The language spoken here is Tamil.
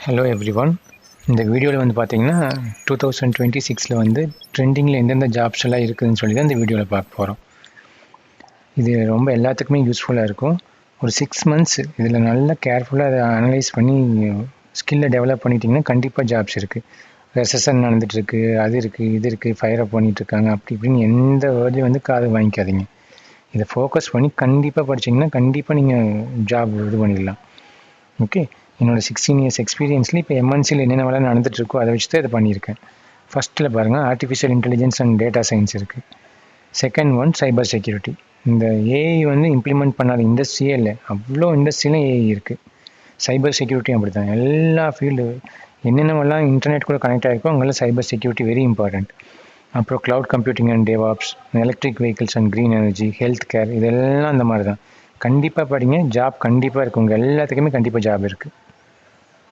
Hello everyone. இந்த வீடியோவில் வந்து பார்த்தீங்கன்னா 2026 வந்து ட்ரெண்டிங்கில் எந்தெந்த ஜாப்ஸ் எல்லாம் இருக்குதுன்னு சொல்லி தான் இந்த வீடியோவில் பார்க்க போகிறோம். இது ரொம்ப எல்லாத்துக்குமே யூஸ்ஃபுல்லாக இருக்கும். ஒரு 6 மந்த்ஸ் இதில் நல்லா கேர்ஃபுல்லாக அதை அனலைஸ் பண்ணி ஸ்கில்லை டெவலப் பண்ணிட்டீங்கன்னா கண்டிப்பாக ஜாப்ஸ் இருக்குது. ரெசன் நடந்துகிட்ருக்கு, அது இருக்குது, இது இருக்குது, ஃபயர் அப் பண்ணிகிட்ருக்காங்க, அப்படி இப்படின்னு எந்த வேர்டையும் வந்து காது வாங்கிக்காதீங்க. இதை ஃபோக்கஸ் பண்ணி கண்டிப்பாக படிச்சிங்கன்னா கண்டிப்பாக நீங்கள் ஜாப் இது பண்ணிடலாம். ஓகே, என்னோடய 16 இயர்ஸ் எக்ஸ்பீரியன்ஸில் இப்போ எம்என்சியில் என்னென்ன வேலை நடந்துகிட்ருக்கோ அதை வச்சு தான் இதை பண்ணியிருக்கேன். ஃபஸ்ட்டில் பாருங்கள், artificial intelligence and data science இருக்குது. Second one cyber security. இந்த ஏஐ வந்து இம்ப்ளிமெண்ட் பண்ணாத இண்டஸ்ட்ரியே இல்லை, அவ்வளோ இண்டஸ்ட்ரியிலும் ஏஐ இருக்குது. சைபர் செக்யூரிட்டியும் அப்படி தான். எல்லா ஃபீல்டு என்னென்னவெல்லாம் இன்டர்நெட் கூட கனெக்ட் ஆகிருக்கோ அங்கெல்லாம் சைபர் செக்யூரிட்டி வெரி இம்பார்ட்டண்ட். அப்புறம் cloud computing and DevOps, electric vehicles and green energy, health care, இதெல்லாம் அந்த மாதிரி தான். கண்டிப்பாக படிங்க, ஜாப் கண்டிப்பாக இருக்குது. உங்கள் எல்லாத்துக்குமே கண்டிப்பாக ஜாப் இருக்குது.